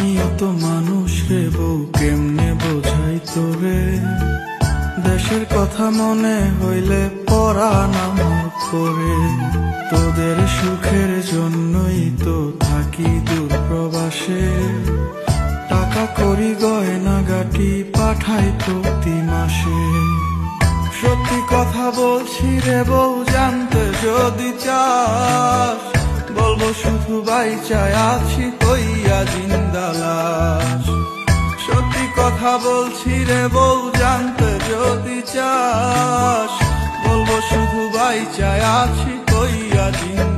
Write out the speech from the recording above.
আমিও তো মানুষ রে বউ, কেমনে বোঝাই তোরে। দেশের কথা মনে হইলে পরাণ আমার করে। তোদের সুখের জন্যই তো থাকি দূর প্রবাসে। টাকা করি গয়না গাটি পাঠাই প্রতি মাসে। সত্যি কথা বলছি রে বউ, জানতে যদি চাস, বলবো শুধু বাইচায় আছি কইয়া জিন্দা লাশ। সত্যি কথা বলছি রে বউ, জানতে যদি চাস, বলবো শুধু বাইচায় আছি কইয়া জিন্দা।